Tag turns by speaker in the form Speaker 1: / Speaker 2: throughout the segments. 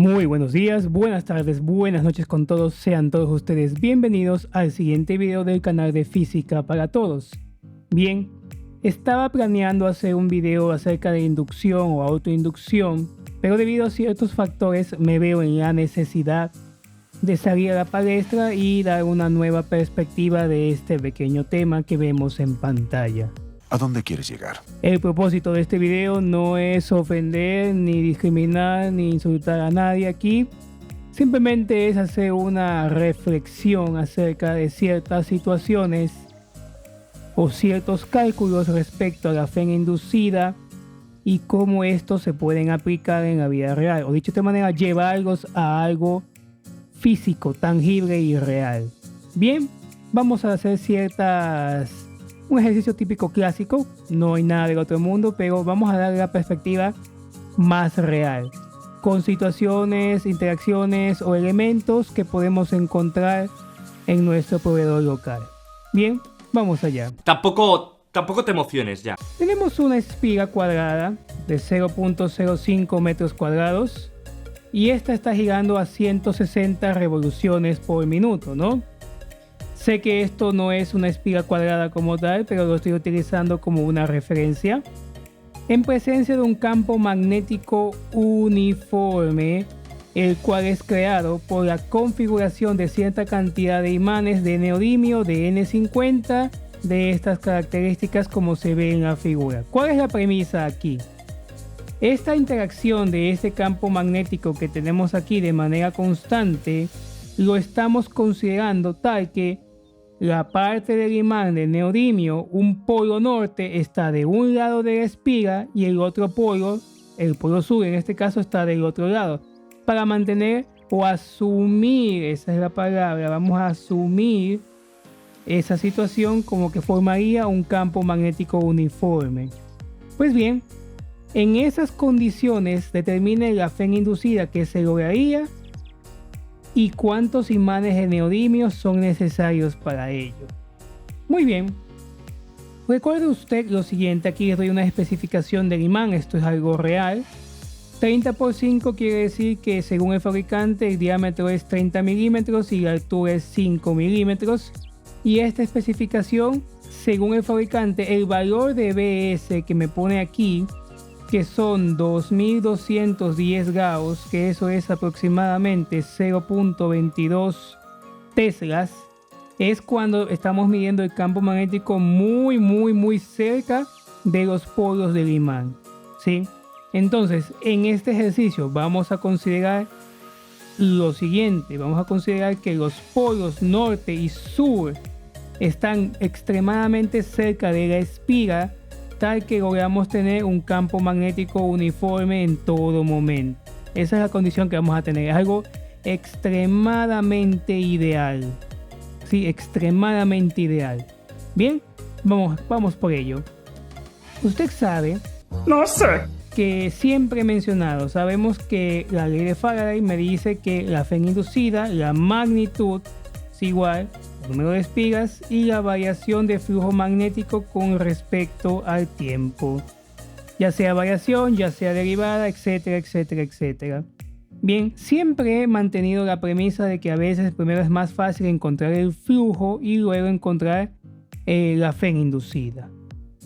Speaker 1: Muy buenos días, buenas tardes, buenas noches con todos. Sean todos ustedes bienvenidos al siguiente video del canal de Física para Todos. Bien, estaba planeando hacer un video acerca de inducción o autoinducción, pero debido a ciertos factores me veo en la necesidad de salir a la palestra y dar una nueva perspectiva de este pequeño tema que vemos en pantalla.
Speaker 2: ¿A dónde quieres llegar?
Speaker 1: El propósito de este video no es ofender, ni discriminar, ni insultar a nadie aquí. Simplemente es hacer una reflexión acerca de ciertas situaciones o ciertos cálculos respecto a la fe inducida y cómo estos se pueden aplicar en la vida real. O dicho de manera, llevarlos a algo físico, tangible y real. Bien, vamos a hacer un ejercicio típico clásico, no hay nada del otro mundo, pero vamos a dar la perspectiva más real, con situaciones, interacciones o elementos que podemos encontrar en nuestro proveedor local. Bien, vamos allá.
Speaker 3: Tampoco te emociones ya.
Speaker 1: Tenemos una espiga cuadrada de 0.05 metros cuadrados y esta está girando a 160 revoluciones por minuto, ¿no? Sé que esto no es una espiga cuadrada como tal, pero lo estoy utilizando como una referencia. En presencia de un campo magnético uniforme, el cual es creado por la configuración de cierta cantidad de imanes de neodimio de N50 de estas características como se ve en la figura. ¿Cuál es la premisa aquí? Esta interacción de este campo magnético que tenemos aquí de manera constante, lo estamos considerando tal que la parte del imán de neodimio, un polo norte, está de un lado de la espiga y el otro polo, el polo sur en este caso, está del otro lado. Para mantener o asumir, esa es la palabra, vamos a asumir esa situación como que formaría un campo magnético uniforme. Pues bien, en esas condiciones determine la fe inducida que se lograría y cuántos imanes de neodimio son necesarios para ello. Muy bien, recuerde usted lo siguiente, aquí les doy una especificación del imán, esto es algo real. 30 por 5 quiere decir que según el fabricante el diámetro es 30 milímetros y la altura es 5 milímetros, y esta especificación según el fabricante el valor de BS que me pone aquí, que son 2210 Gauss, que eso es aproximadamente 0.22 teslas, es cuando estamos midiendo el campo magnético muy cerca de los polos del imán, ¿sí? Entonces, en este ejercicio vamos a considerar lo siguiente, vamos a considerar que los polos norte y sur están extremadamente cerca de la espiga, tal que logramos tener un campo magnético uniforme en todo momento. Esa es la condición que vamos a tener, es algo extremadamente ideal. Sí, extremadamente ideal. Bien, vamos por ello. Usted sabe,
Speaker 3: No sé.
Speaker 1: que siempre he mencionado, sabemos que la ley de Faraday me dice que la fe inducida, la magnitud es igual al número de espigas y la variación de flujo magnético con respecto al tiempo, ya sea variación, ya sea derivada, etcétera, etcétera, etcétera. Bien, siempre he mantenido la premisa de que a veces primero es más fácil encontrar el flujo y luego encontrar la fe inducida.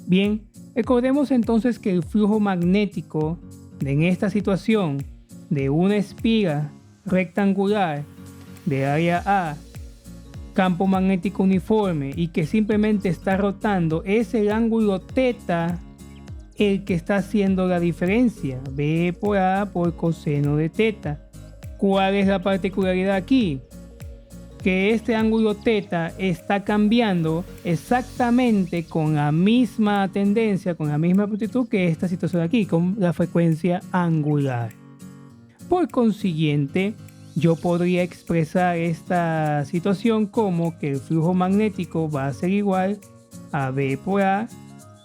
Speaker 1: Bien, recordemos entonces que el flujo magnético en esta situación de una espiga rectangular de área A, campo magnético uniforme y que simplemente está rotando, es el ángulo θ el que está haciendo la diferencia, B por A por coseno de θ. ¿Cuál es la particularidad aquí? Que este ángulo θ está cambiando exactamente con la misma tendencia, con la misma amplitud que esta situación aquí, con la frecuencia angular. Por consiguiente, yo podría expresar esta situación como que el flujo magnético va a ser igual a B por A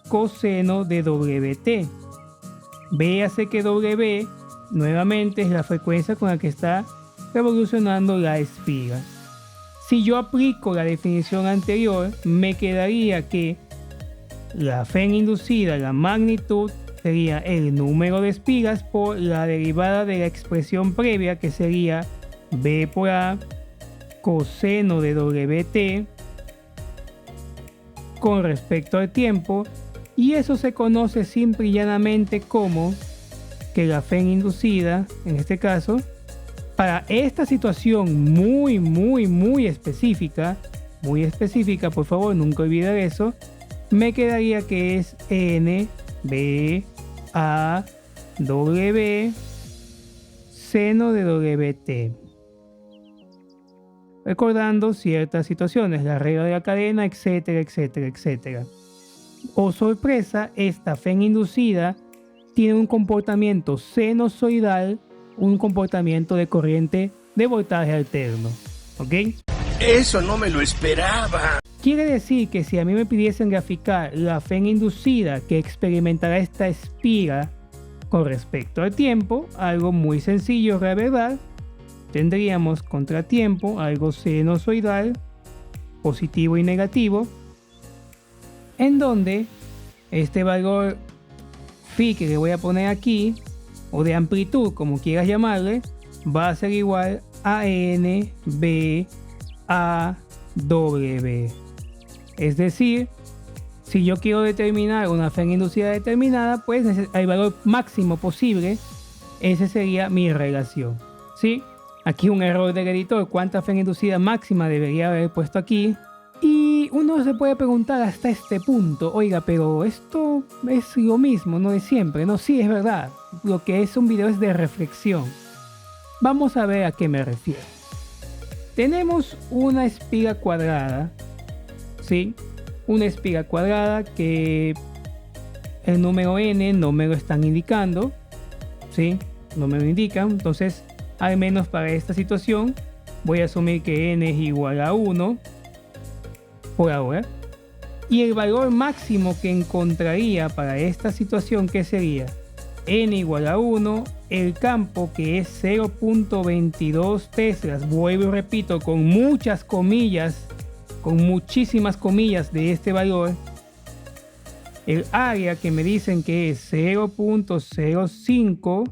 Speaker 1: coseno de WT. Véase que W nuevamente es la frecuencia con la que está revolucionando la espiga. Si yo aplico la definición anterior, me quedaría que la fe inducida, la magnitud, sería el número de espigas por la derivada de la expresión previa, que sería B por A coseno de WT con respecto al tiempo, y eso se conoce simple y llanamente como que la FEN inducida, en este caso, para esta situación muy específica, por favor, nunca olviden eso, me quedaría que es N, B, A, W, seno de WT. Recordando ciertas situaciones, la regla de la cadena, etcétera. Oh sorpresa, esta FEN inducida tiene un comportamiento sinusoidal, un comportamiento de corriente de voltaje alterno. ¿Ok?
Speaker 2: Eso no me lo esperaba.
Speaker 1: Quiere decir que si a mí me pidiesen graficar la FEN inducida que experimentará esta espiga con respecto al tiempo, algo muy sencillo, la verdad, tendríamos contratiempo, algo sinusoidal, positivo y negativo, en donde este valor phi que le voy a poner aquí, o de amplitud, como quieras llamarle, va a ser igual a N, B, A, W. Es decir, si yo quiero determinar una FEN inducida determinada, pues el valor máximo posible, ese sería mi relación. ¿Sí? Aquí un error del editor, ¿cuánta FEN inducida máxima debería haber puesto aquí? Y uno se puede preguntar hasta este punto, oiga, pero esto es lo mismo, no de siempre. No, sí, es verdad. Lo que es un video es de reflexión. Vamos a ver a qué me refiero. Tenemos una espiga cuadrada, ¿sí? Una espiga cuadrada que el número n no me lo están indicando, ¿sí? No me lo indican, entonces, al menos para esta situación, voy a asumir que n es igual a 1 por ahora. Y el valor máximo que encontraría para esta situación, ¿qué sería? N igual a 1, el campo que es 0.22 teslas, vuelvo y repito, con muchas comillas, con muchísimas comillas de este valor, el área que me dicen que es 0.05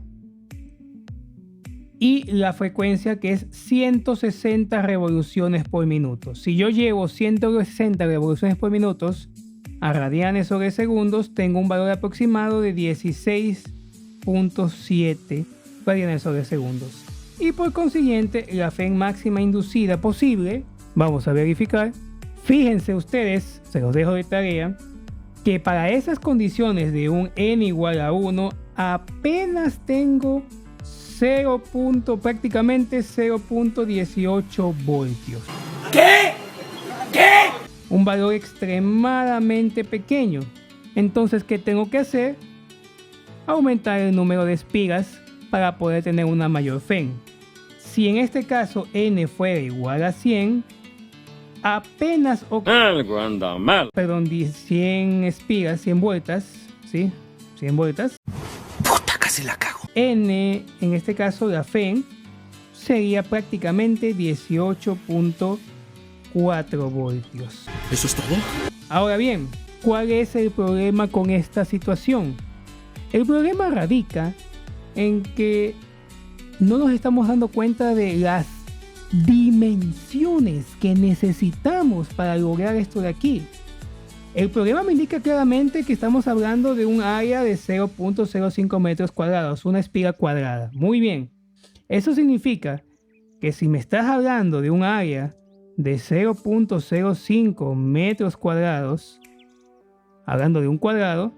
Speaker 1: y la frecuencia que es 160 revoluciones por minuto. Si yo llevo 160 revoluciones por minuto a radianes sobre segundos, tengo un valor aproximado de 16.7 radianes sobre segundos. Y por consiguiente, la FEN máxima inducida posible, vamos a verificar. Fíjense ustedes, se los dejo de tarea, que para esas condiciones de un n igual a 1, apenas tengo prácticamente 0.18 voltios.
Speaker 2: ¿Qué?
Speaker 1: Un valor extremadamente pequeño. Entonces, ¿qué tengo que hacer? Aumentar el número de espigas para poder tener una mayor FEN. Si en este caso n fuera igual a 100, apenas
Speaker 3: algo anda mal.
Speaker 1: 100 espigas, 100 vueltas, ¿sí? 100 vueltas.
Speaker 2: Puta, casi la cago.
Speaker 1: N, en este caso la FEN, sería prácticamente 18.4 voltios.
Speaker 2: ¿Eso es todo?
Speaker 1: Ahora bien, ¿cuál es el problema con esta situación? El problema radica en que no nos estamos dando cuenta de las dimensiones que necesitamos para lograr esto de aquí. El problema me indica claramente que estamos hablando de un área de 0.05 metros cuadrados, una espiga cuadrada. Muy bien. Eso significa que si me estás hablando de un área de 0.05 metros cuadrados, hablando de un cuadrado,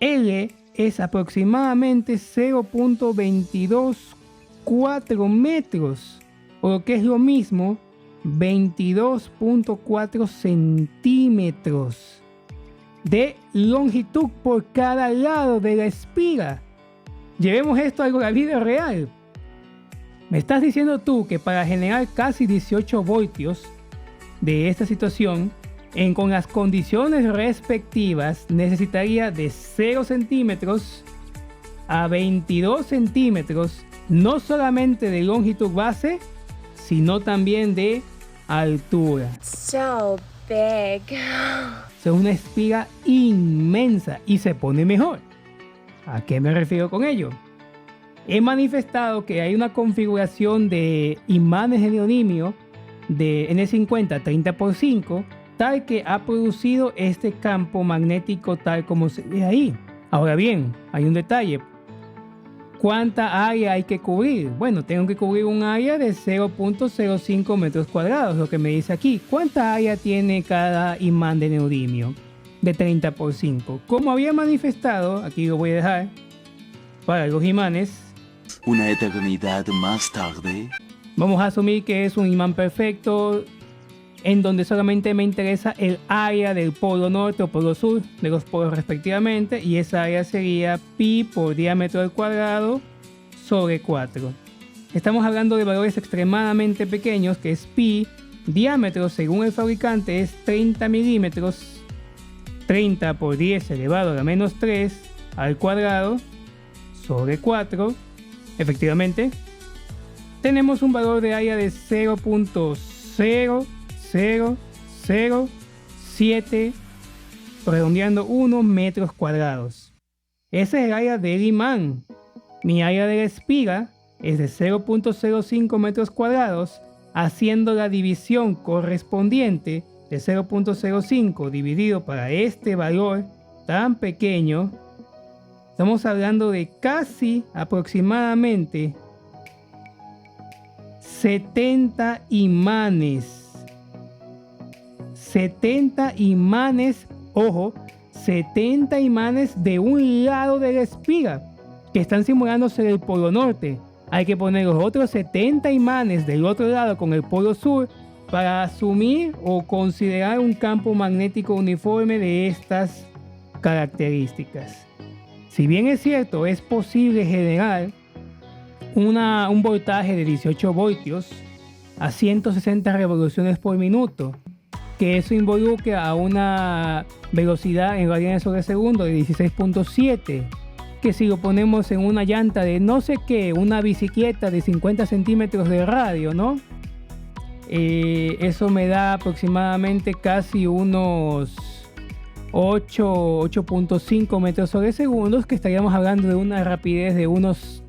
Speaker 1: L es aproximadamente 0.224 metros, o lo que es lo mismo, 22.4 centímetros de longitud por cada lado de la espiga. Llevemos esto a la vida real. Me estás diciendo tú que para generar casi 18 voltios de esta situación, con las condiciones respectivas, necesitaría de 0 centímetros a 22 centímetros, no solamente de longitud base, sino también de altura.
Speaker 4: So big.
Speaker 1: Es una espiga inmensa y se pone mejor. ¿A qué me refiero con ello? He manifestado que hay una configuración de imanes de neodimio de N50 30x5 tal que ha producido este campo magnético tal como se ve ahí. Ahora bien, hay un detalle. ¿Cuánta área hay que cubrir? Bueno, tengo que cubrir un área de 0.05 metros cuadrados, lo que me dice aquí. ¿Cuánta área tiene cada imán de neodimio? De 30x5. Como había manifestado, aquí lo voy a dejar para los imanes.
Speaker 4: Una eternidad más tarde.
Speaker 1: Vamos a asumir que es un imán perfecto en donde solamente me interesa el área del polo norte o polo sur de los polos respectivamente, y esa área sería pi por diámetro al cuadrado sobre 4. Estamos hablando de valores extremadamente pequeños, que es pi, diámetro según el fabricante es 30 milímetros, 30 por 10 elevado a la menos 3 al cuadrado sobre 4. Efectivamente, tenemos un valor de área de 0.00007, redondeando 1 metros cuadrados. Ese es el área del imán. Mi área de la espiga es de 0.05 metros cuadrados, haciendo la división correspondiente de 0.05 dividido para este valor tan pequeño. Estamos hablando de casi aproximadamente 70 imanes. 70 imanes, ojo, 70 imanes de un lado de la espiga que están simulándose del polo norte. Hay que poner los otros 70 imanes del otro lado con el polo sur para asumir o considerar un campo magnético uniforme de estas características. Si bien es cierto, es posible generar un voltaje de 18 voltios a 160 revoluciones por minuto, que eso involucra a una velocidad en radianes sobre segundo de 16.7, que si lo ponemos en una llanta de no sé qué, una bicicleta de 50 centímetros de radio, ¿no? Eso me da aproximadamente casi unos 8.5 metros sobre segundos, que estaríamos hablando de una rapidez de unos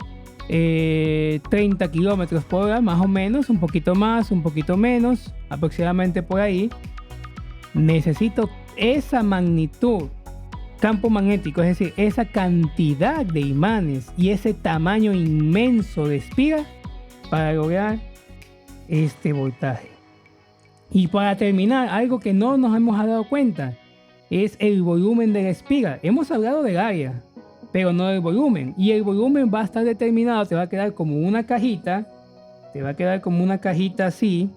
Speaker 1: 30 kilómetros por hora, más o menos, un poquito más, un poquito menos, aproximadamente por ahí. Necesito esa magnitud, campo magnético, es decir, esa cantidad de imanes y ese tamaño inmenso de espiga para lograr este voltaje. Y para terminar, algo que no nos hemos dado cuenta es el volumen de la espiga. Hemos hablado del área, pero no del volumen. Y el volumen va a estar determinado, te va a quedar como una cajita, así,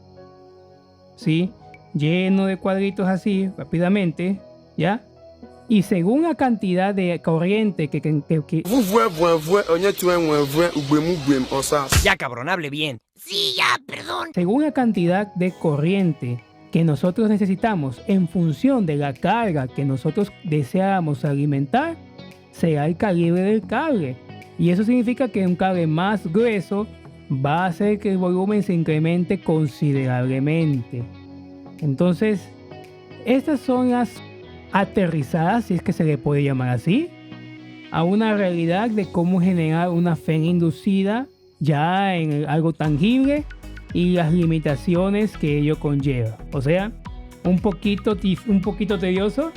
Speaker 1: ¿sí? Lleno de cuadritos así, rápidamente, ¿ya? Y según la cantidad de corriente que
Speaker 2: Ya, cabrón, hable bien. Sí, ya, perdón.
Speaker 1: según la cantidad de corriente que nosotros necesitamos en función de la carga que nosotros deseamos alimentar, será el calibre del cable. Y eso significa que un cable más grueso va a hacer que el volumen se incremente considerablemente. Entonces, estas son las aterrizadas, si es que se le puede llamar así, a una realidad de cómo generar una fe inducida ya en algo tangible y las limitaciones que ello conlleva. O sea, un poquito tedioso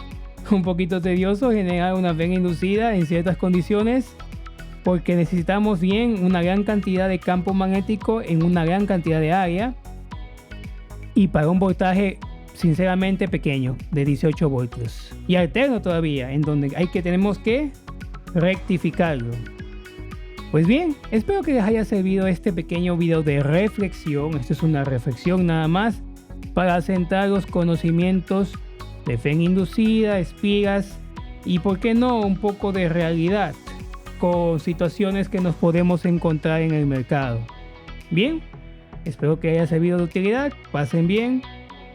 Speaker 1: generar una fe inducida en ciertas condiciones, porque necesitamos bien una gran cantidad de campo magnético en una gran cantidad de área y para un voltaje sinceramente pequeño de 18 voltios y alterno todavía, en donde tenemos que rectificarlo. Pues bien, espero que les haya servido este pequeño video de reflexión. Esto es una reflexión nada más para centrar los conocimientos de fe inducida, espigas y, por qué no, un poco de realidad con situaciones que nos podemos encontrar en el mercado. Bien, espero que haya servido de utilidad. Pasen bien.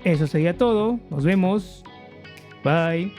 Speaker 1: Eso sería todo. Nos vemos. Bye.